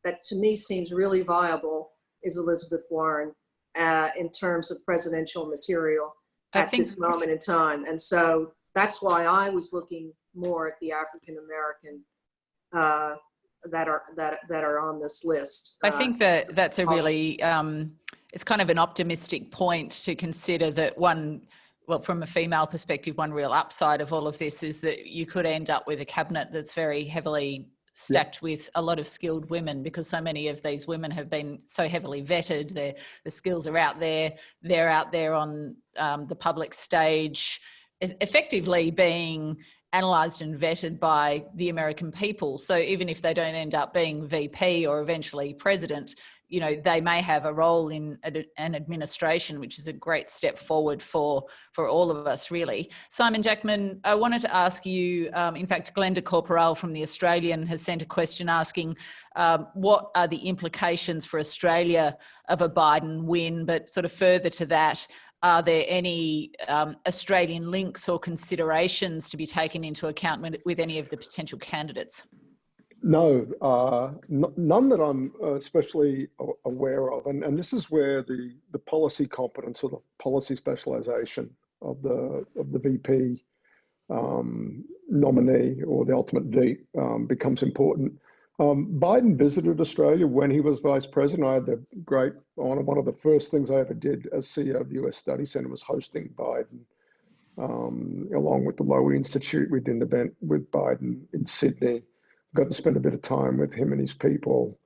that to me seems really viable is Elizabeth Warren in terms of presidential material at this moment in time. And so that's why I was looking more at the African American that are on this list. I think that's a really it's kind of an optimistic point to consider that from a female perspective, one real upside of all of this is that you could end up with a cabinet that's very heavily stacked with a lot of skilled women, because so many of these women have been so heavily vetted. The skills are out there. They're out there on the public stage. effectively being analysed and vetted by the American people. So even if they don't end up being VP or eventually president, you know, they may have a role in an administration, which is a great step forward for all of us, really. Simon Jackman, I wanted to ask you, in fact, Glenda Corporal from The Australian has sent a question asking what are the implications for Australia of a Biden win, but sort of further to that, are there any Australian links or considerations to be taken into account with any of the potential candidates? No, none that I'm especially aware of, and this is where the policy competence or the policy specialisation of the VP nominee or the ultimate V becomes important. Biden visited Australia when he was vice president. I had the great honor. One of the first things I ever did as CEO of the US Study Centre was hosting Biden, along with the Lowy Institute. We did an event with Biden in Sydney. Got to spend a bit of time with him and his people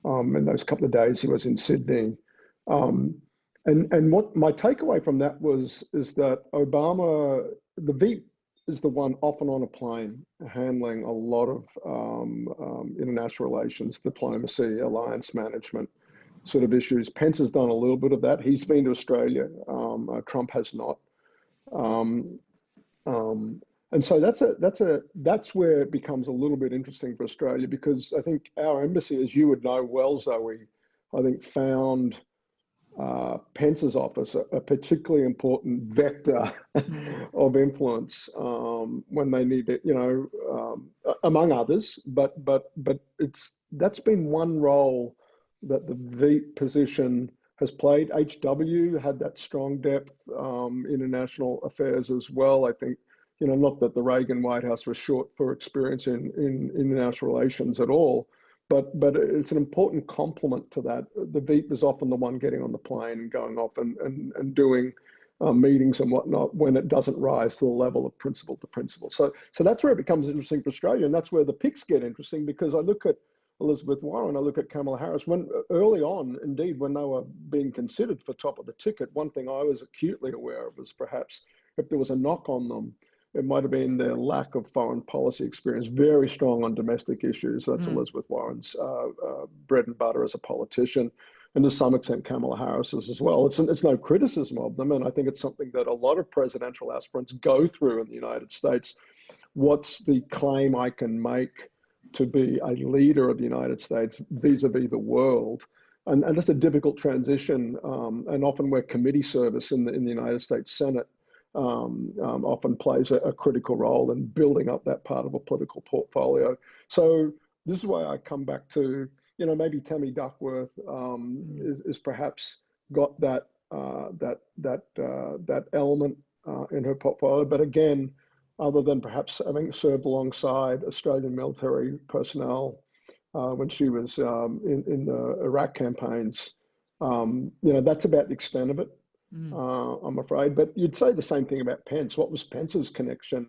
in those couple of days he was in Sydney. And what my takeaway from that is that Obama, the VP, is the one often on a plane handling a lot of international relations, diplomacy, alliance management sort of issues. Pence has done a little bit of that. He's been to Australia. Trump has not. And so that's where it becomes a little bit interesting for Australia, because I think our embassy, as you would know well, Zoe, I think found Pence's office a particularly important vector of influence when they need it, you know, among others. But that's been one role that the V position has played. HW had that strong depth, international affairs as well. I think, you know, not that the Reagan White House was short for experience in international relations at all, but it's an important complement to that. The VP is often the one getting on the plane and going off and doing meetings and whatnot when it doesn't rise to the level of principal to principal. So that's where it becomes interesting for Australia, and that's where the picks get interesting, because I look at Elizabeth Warren, I look at Kamala Harris. When early on, indeed, when they were being considered for top of the ticket, one thing I was acutely aware of was perhaps if there was a knock on them, it might have been their lack of foreign policy experience, very strong on domestic issues. That's Elizabeth Warren's bread and butter as a politician, and to some extent Kamala Harris's as well. It's no criticism of them, and I think it's something that a lot of presidential aspirants go through in the United States. What's the claim I can make to be a leader of the United States vis-a-vis the world? And that's a difficult transition, and often where committee service in the United States Senate often plays a critical role in building up that part of a political portfolio. So this is why I come back to, you know, maybe Tammy Duckworth is perhaps got that element in her portfolio. But again, other than perhaps having served alongside Australian military personnel when she was in the Iraq campaigns, you know, that's about the extent of it. I'm afraid, but you'd say the same thing about Pence. What was Pence's connection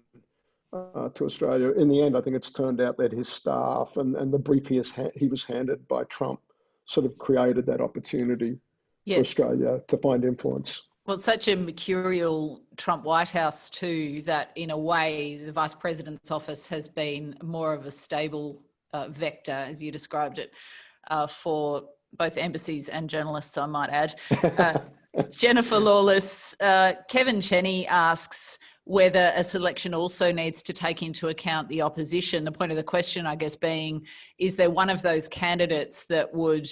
to Australia? In the end, I think it's turned out that his staff and the brief he was handed by Trump sort of created that opportunity for Australia to find influence. Well, it's such a mercurial Trump White House too, that in a way the Vice President's office has been more of a stable vector, as you described it, for both embassies and journalists, I might add. Jennifer Lawless, Kevin Cheney asks whether a selection also needs to take into account the opposition. The point of the question, I guess, being, is there one of those candidates that would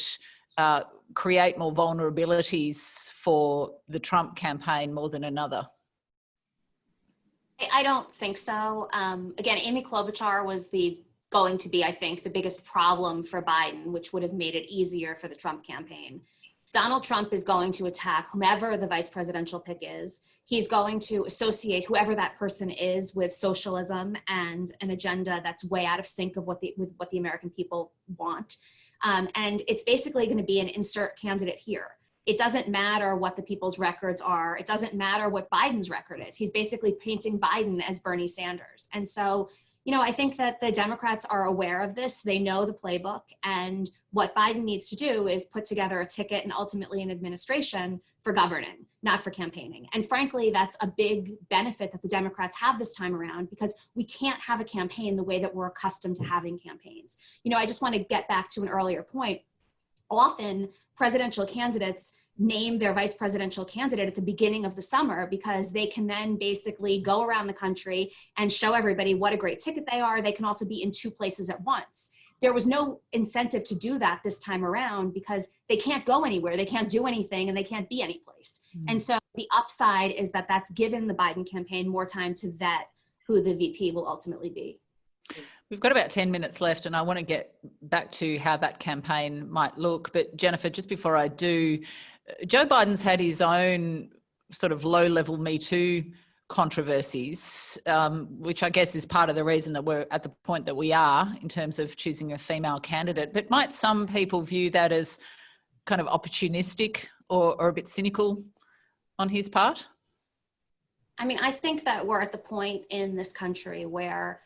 create more vulnerabilities for the Trump campaign more than another? I don't think so. Again, Amy Klobuchar was going to be, I think, the biggest problem for Biden, which would have made it easier for the Trump campaign. Donald Trump is going to attack whomever the vice presidential pick is. He's going to associate whoever that person is with socialism and an agenda that's way out of sync with what the American people want. And it's basically going to be an insert candidate here. It doesn't matter what the people's records are. It doesn't matter what Biden's record is. He's basically painting Biden as Bernie Sanders. And so I think that the Democrats are aware of this. They know the playbook, and what Biden needs to do is put together a ticket and ultimately an administration for governing, not for campaigning. And frankly, that's a big benefit that the Democrats have this time around, because we can't have a campaign the way that we're accustomed to having campaigns. I just want to get back to an earlier point. Often presidential candidates name their vice presidential candidate at the beginning of the summer, because they can then basically go around the country and show everybody what a great ticket they are. They can also be in two places at once. There was no incentive to do that this time around, because they can't go anywhere, they can't do anything, and they can't be anyplace. And so the upside is that that's given the Biden campaign more time to vet who the VP will ultimately be. We've got about 10 minutes left, and I want to get back to how that campaign might look. But Jennifer, just before I do, Joe Biden's had his own sort of low-level Me Too controversies, which I guess is part of the reason that we're at the point that we are in terms of choosing a female candidate. But might some people view that as kind of opportunistic or a bit cynical on his part? I mean, I think that we're at the point in this country where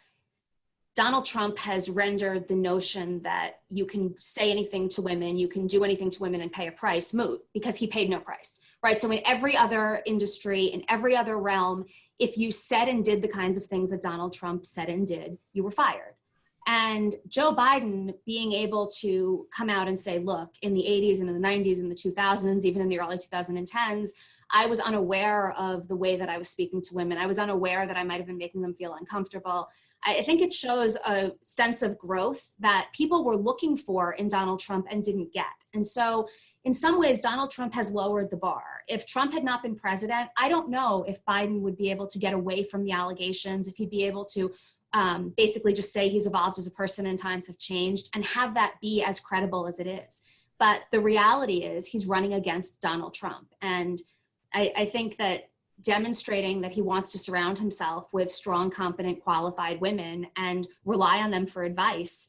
Donald Trump has rendered the notion that you can say anything to women, you can do anything to women and pay a price moot, because he paid no price, right? So in every other industry, in every other realm, if you said and did the kinds of things that Donald Trump said and did, you were fired. And Joe Biden being able to come out and say, look, in the 80s and in the 90s and the 2000s, even in the early 2010s, I was unaware of the way that I was speaking to women. I was unaware that I might have been making them feel uncomfortable. I think it shows a sense of growth that people were looking for in Donald Trump and didn't get. And so in some ways, Donald Trump has lowered the bar. If Trump had not been president, I don't know if Biden would be able to get away from the allegations, if he'd be able to basically just say he's evolved as a person and times have changed and have that be as credible as it is. But the reality is he's running against Donald Trump. And I think that demonstrating that he wants to surround himself with strong, competent, qualified women and rely on them for advice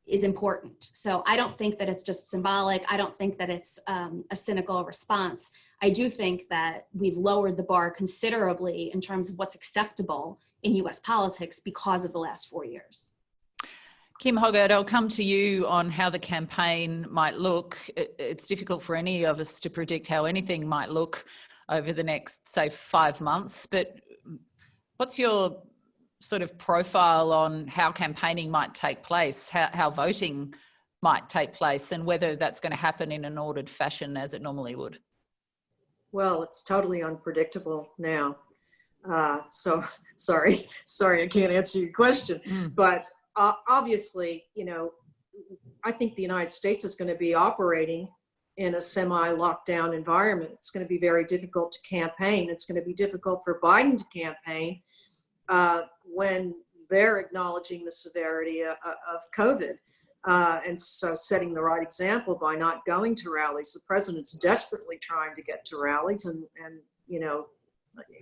is important. So I don't think that it's just symbolic. I don't think that it's a cynical response. I do think that we've lowered the bar considerably in terms of what's acceptable in US politics because of the last 4 years. Kim Hoggart, I'll come to you on how the campaign might look. It's difficult for any of us to predict how anything might look over the next, say, 5 months. But what's your sort of profile on how campaigning might take place, how voting might take place, and whether that's going to happen in an ordered fashion as it normally would? Well, it's totally unpredictable now. So sorry, I can't answer your question. But obviously, I think the United States is going to be operating in a semi-lockdown environment. It's going to be very difficult to campaign. It's going to be difficult for Biden to campaign when they're acknowledging the severity of COVID. And so setting the right example by not going to rallies. The president's desperately trying to get to rallies, and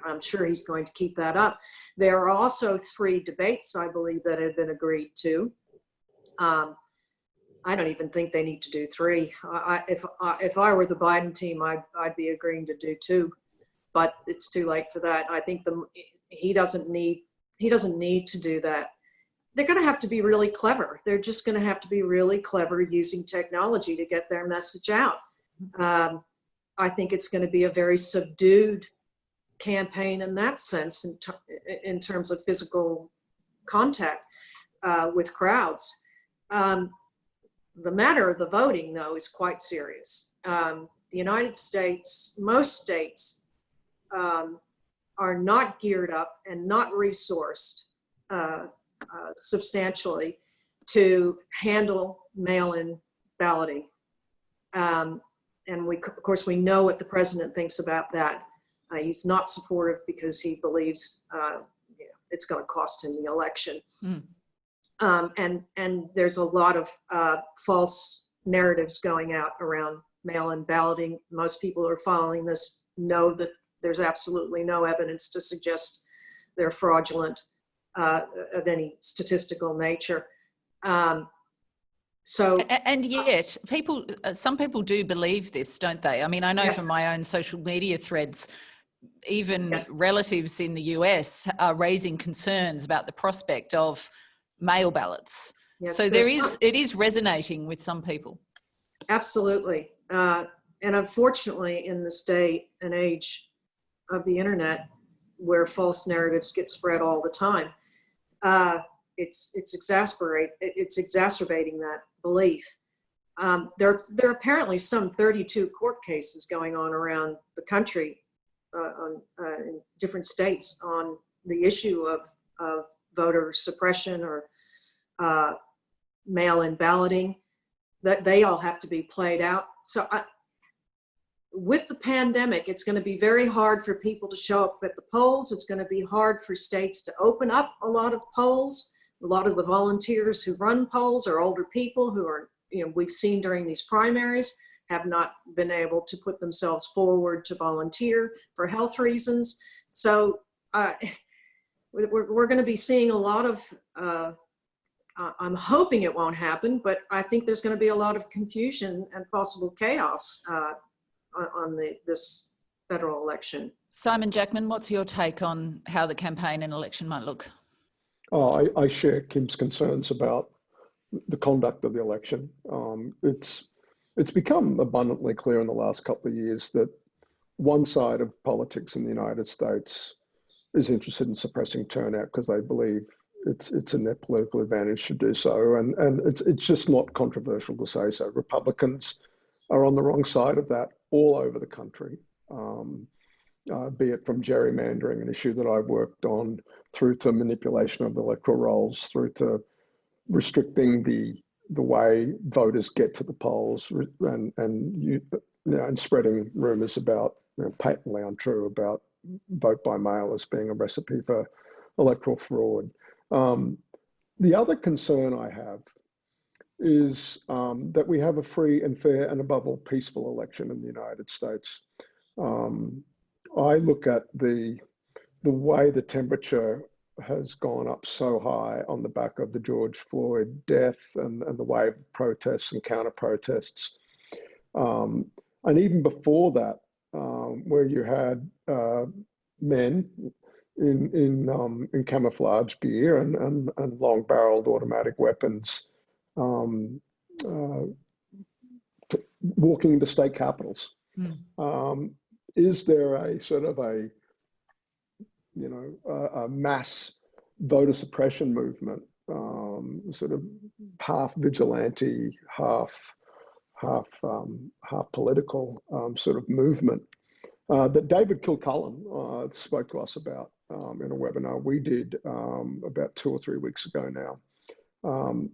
I'm sure he's going to keep that up. There are also 3 debates, I believe, that have been agreed to. I don't even think they need to do 3. If I were the Biden team, I'd be agreeing to do 2, but it's too late for that. I think he doesn't need to do that. They're going to have to be really clever. They're just going to have to be really clever using technology to get their message out. I think it's going to be a very subdued campaign in that sense, in terms of physical contact with crowds. The matter of the voting, though, is quite serious. The United States, most states are not geared up and not resourced substantially to handle mail-in balloting. And of course, we know what the president thinks about that. He's not supportive because he believes it's going to cost him the election. And there's a lot of false narratives going out around mail-in balloting. Most people who are following this know that there's absolutely no evidence to suggest they're fraudulent of any statistical nature. And yet, some people do believe this, don't they? I mean, I know yes. from my own social media threads, even relatives in the US are raising concerns about the prospect of mail ballots. Yes, So it is resonating with some people. Absolutely. And unfortunately, in this day and age of the internet, where false narratives get spread all the time, it's exacerbating that belief. There are apparently some 32 court cases going on around the country in different states on the issue of voter suppression or mail-in balloting, that they all have to be played out. So with the pandemic, it's going to be very hard for people to show up at the polls. It's going to be hard for states to open up a lot of polls. A lot of the volunteers who run polls are older people who are, we've seen during these primaries, have not been able to put themselves forward to volunteer for health reasons. So we're going to be seeing a lot of, I'm hoping it won't happen, but I think there's going to be a lot of confusion and possible chaos on this federal election. Simon Jackman, what's your take on how the campaign and election might look? Oh, I share Kim's concerns about the conduct of the election. It's become abundantly clear in the last couple of years that one side of politics in the United States is interested in suppressing turnout because they believe it's in their political advantage to do so, and it's just not controversial to say so. Republicans are on the wrong side of that all over the country, be it from gerrymandering, an issue that I've worked on, through to manipulation of electoral rolls, through to restricting the way voters get to the polls, and spreading rumors about, patently untrue, about vote by mail as being a recipe for electoral fraud. The other concern I have is that we have a free and fair and above all peaceful election in the United States. I look at the way the temperature has gone up so high on the back of the George Floyd death and the wave of protests and counter protests. And even before that, where you had men in camouflage gear and long-barreled automatic weapons walking into state capitals. Is there a sort of a mass voter suppression movement, sort of half vigilante, half political sort of movement that David Kilcullen spoke to us about in a webinar we did about 2 or 3 weeks ago now.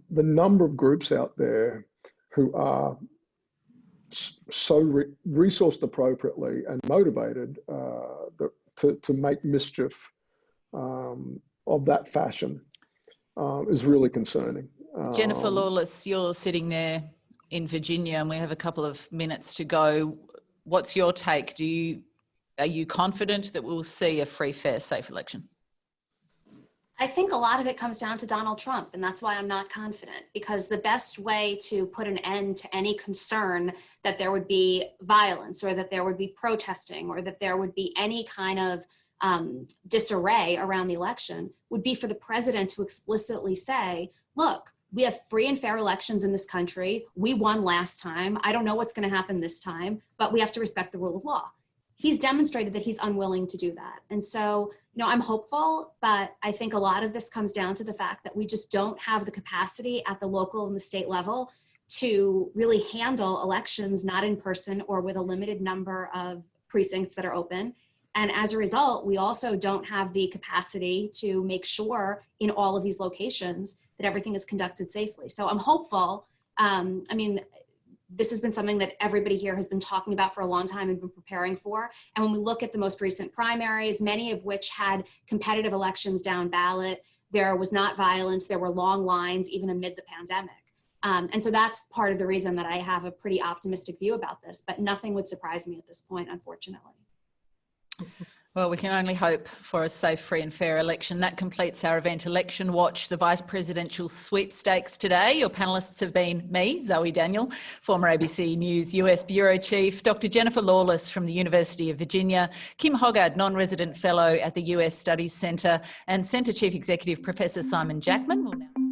The number of groups out there who are so resourced appropriately and motivated to make mischief of that fashion is really concerning. Jennifer Lawless, you're sitting there in Virginia and we have a couple of minutes to go. What's your take? Are you confident that we'll see a free, fair, safe election? I think a lot of it comes down to Donald Trump, and that's why I'm not confident, because the best way to put an end to any concern that there would be violence or that there would be protesting or that there would be any kind of disarray around the election would be for the president to explicitly say, look, we have free and fair elections in this country. We won last time. I don't know what's going to happen this time, but we have to respect the rule of law. He's demonstrated that he's unwilling to do that. And so, I'm hopeful, but I think a lot of this comes down to the fact that we just don't have the capacity at the local and the state level to really handle elections not in person or with a limited number of precincts that are open. And as a result, we also don't have the capacity to make sure in all of these locations that everything is conducted safely. So I'm hopeful. This has been something that everybody here has been talking about for a long time and been preparing for. And when we look at the most recent primaries, many of which had competitive elections down ballot, there was not violence, there were long lines even amid the pandemic. And so that's part of the reason that I have a pretty optimistic view about this, but nothing would surprise me at this point, unfortunately. Well, we can only hope for a safe, free and fair election. That completes our event Election Watch, the vice presidential sweepstakes today. Your panellists have been me, Zoe Daniel, former ABC News US Bureau Chief, Dr. Jennifer Lawless from the University of Virginia, Kim Hoggard, non-resident fellow at the US Studies Centre, and Centre Chief Executive Professor Simon Jackman will now